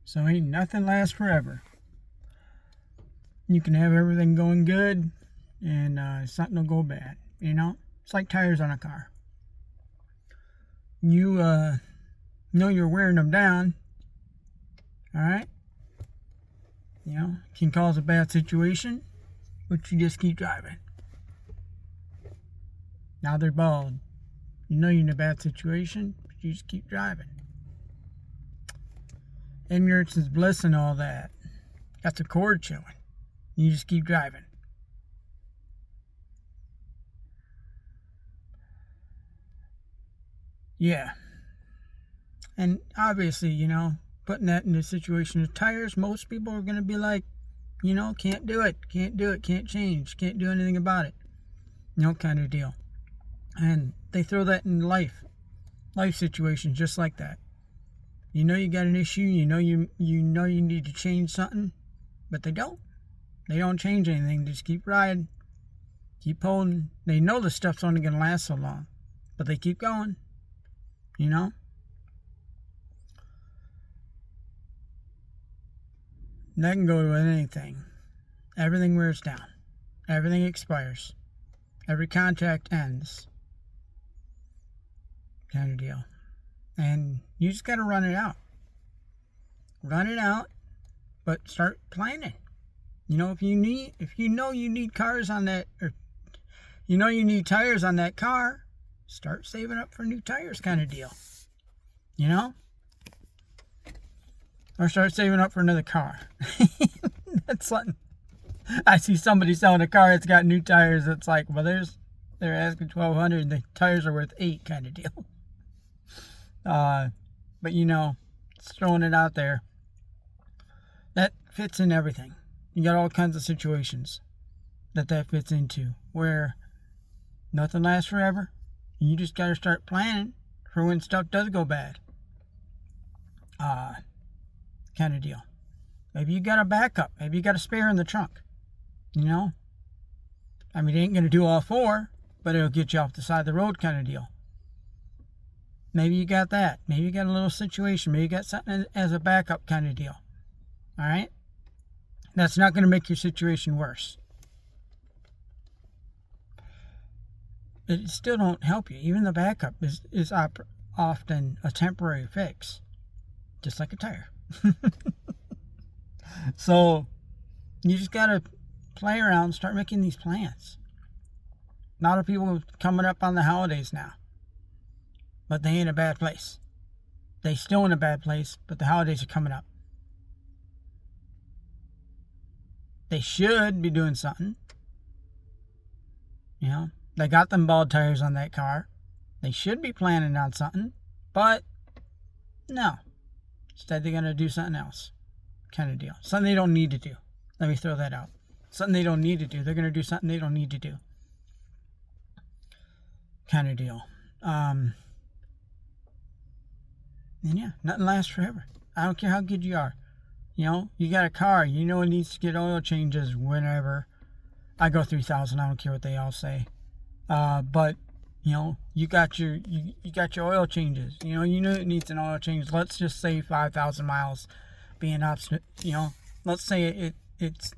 So ain't nothing lasts forever. You can have everything going good and something will go bad. It's like tires on a car. You know you're wearing them down. All right. Can cause a bad situation, but you just keep driving. Now they're bald. You know you're in a bad situation, but you just keep driving. Ignorance is bliss and all that. That's a cord chilling. You just keep driving. Yeah. And obviously, putting that in the situation of tires, most people are going to be like, can't do it, can't change, can't do anything about it. Kind of deal. And they throw that in life situations just like that. You got an issue, you know you need to change something, but they don't. They don't change anything. They just keep riding, keep holding. They know the stuff's only going to last so long, but they keep going. And that can go with anything. Everything wears down. Everything expires. Every contract ends. Kind of deal. And you just got to run it out. Run it out, but start planning. If you know you need cars on that, or you need tires on that car, start saving up for new tires, kind of deal. Or start saving up for another car. That's something. I see somebody selling a car that's got new tires. It's like, well, they're asking $1,200 and the tires are worth $8, kind of deal. But it's throwing it out there. That fits in everything. You got all kinds of situations that fits into where nothing lasts forever. And you just got to start planning for when stuff does go bad. Kind of deal. Maybe you got a backup. Maybe you got a spare in the trunk. It ain't going to do all four, but it'll get you off the side of the road, kind of deal. Maybe you got that. Maybe you got a little situation. Maybe you got something as a backup, kind of deal. All right? That's not going to make your situation worse. It still don't help you. Even the backup is often a temporary fix. Just like a tire. So, you just got to play around and start making these plans. A lot of people coming up on the holidays now. But they ain't in a bad place. They still in a bad place, but the holidays are coming up. They should be doing something. They got them bald tires on that car. They should be planning on something, but no. Instead, they're going to do something else, kind of deal. Something they don't need to do. Let me throw that out. Something they don't need to do. They're going to do something they don't need to do, kind of deal. And yeah, nothing lasts forever. I don't care how good you are. You got a car. It needs to get oil changes whenever. I go 3,000. I don't care what they all say. But you got your oil changes. It needs an oil change. Let's just say 5,000 miles being obstinate. Let's say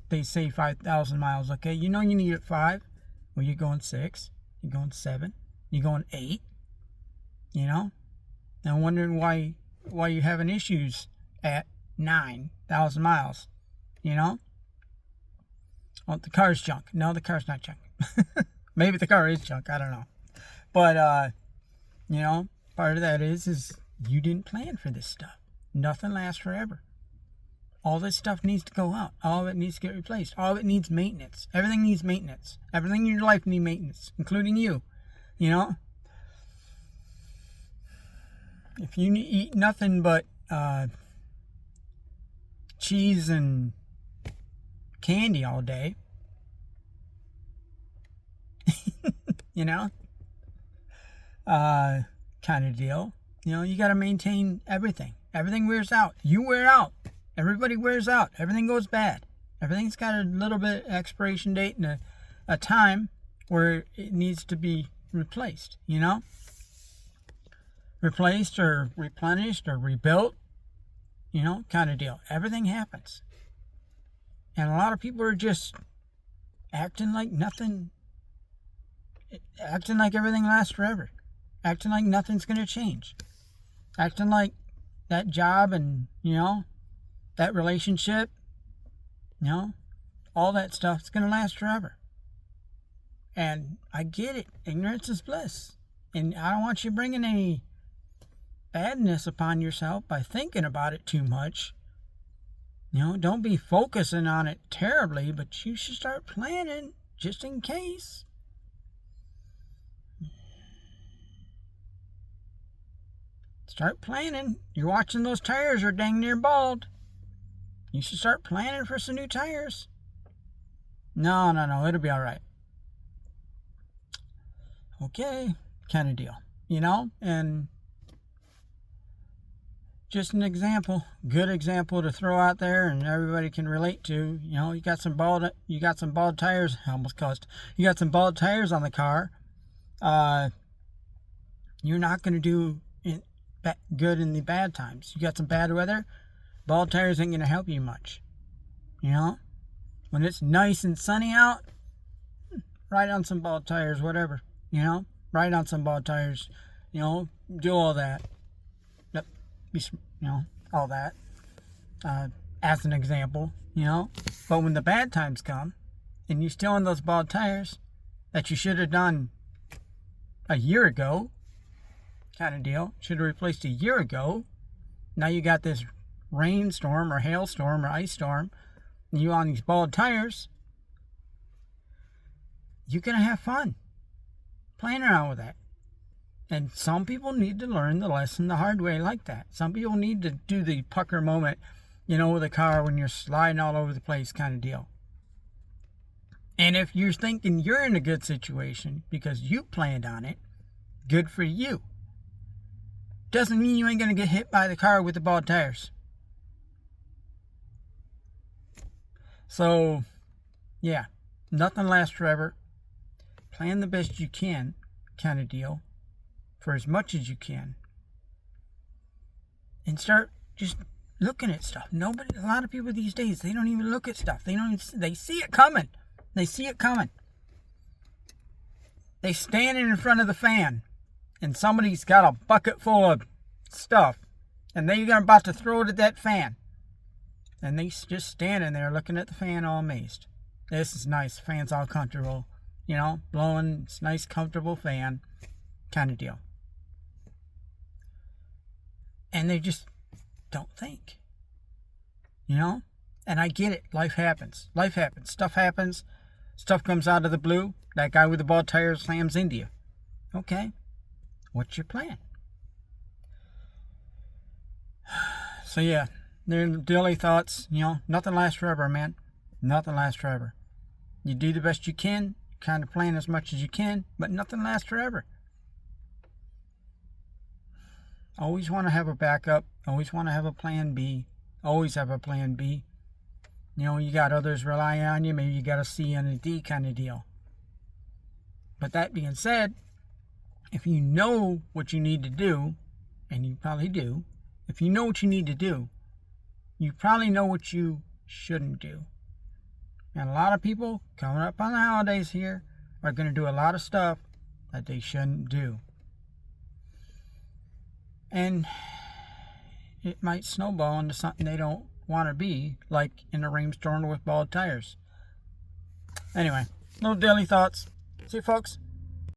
they say 5,000 miles. Okay, you need it 5. Well, you're going 6. You're going 7. You're going 8. And I'm wondering why you're having issues at 9,000 miles. Well, the car's junk. No, the car's not junk. Maybe the car is junk. I don't know. But, part of that is you didn't plan for this stuff. Nothing lasts forever. All this stuff needs to go out. All of it needs to get replaced. All of it needs maintenance. Everything needs maintenance. Everything in your life needs maintenance, including you. If you eat nothing but cheese and candy all day, kind of deal. You got to maintain everything. Everything wears out. You wear out. Everybody wears out. Everything goes bad. Everything's got a little bit expiration date and a time where it needs to be replaced, Replaced or replenished or rebuilt, kind of deal. Everything happens. And a lot of people are just acting like nothing, acting like everything lasts forever, acting like nothing's going to change, acting like that job and, that relationship, all that stuff is going to last forever. And I get it. Ignorance is bliss. And I don't want you bringing any badness upon yourself by thinking about it too much. Don't be focusing on it terribly, but you should start planning just in case. Start planning. You're watching those tires are dang near bald. You should start planning for some new tires. No, it'll be all right. Okay, kind of deal. And just an example, good example to throw out there and everybody can relate to. You got some bald tires. I almost cussed. You got some bald tires on the car. You're not going to do good in the bad times. You got some bad weather. Bald tires ain't going to help you much. When it's nice and sunny out, ride on some bald tires, whatever. Ride on some bald tires. Do all that. All that. As an example, But when the bad times come, and you're still on those bald tires that you should have done a year ago, kind of deal, should have replaced a year ago. Now you got this rainstorm or hailstorm or ice storm, and you on these bald tires. You're going to have fun playing around with that. And some people need to learn the lesson the hard way like that. Some people need to do the pucker moment, with a car when you're sliding all over the place kind of deal. And if you're thinking you're in a good situation because you planned on it, good for you. Doesn't mean you ain't going to get hit by the car with the bald tires. So, yeah, nothing lasts forever. Plan the best you can kind of deal. For as much as you can, and start just looking at stuff. A lot of people these days, they don't even look at stuff. They see it coming. They standing in front of the fan, and somebody's got a bucket full of stuff, and they're about to throw it at that fan, and they just standing there looking at the fan all amazed. This is nice. Fan's all comfortable, blowing. It's nice, comfortable fan, kind of deal. And they just don't think. And I get it. Life happens. Stuff happens. Stuff comes out of the blue. That guy with the bald tires slams into you. Okay. What's your plan? So yeah, they're daily thoughts. Nothing lasts forever, man. Nothing lasts forever. You do the best you can. Kind of plan as much as you can. But nothing lasts forever. Always want to have a backup. Always want to have a plan B. Always have a plan B. You got others relying on you. Maybe you got a C and a D kind of deal. But that being said, if you know what you need to do, and you probably do, if you know what you need to do, you probably know what you shouldn't do. And a lot of people coming up on the holidays here are going to do a lot of stuff that they shouldn't do. And it might snowball into something they don't want to be, like in a rainstorm with bald tires. Anyway, little daily thoughts. See you, folks.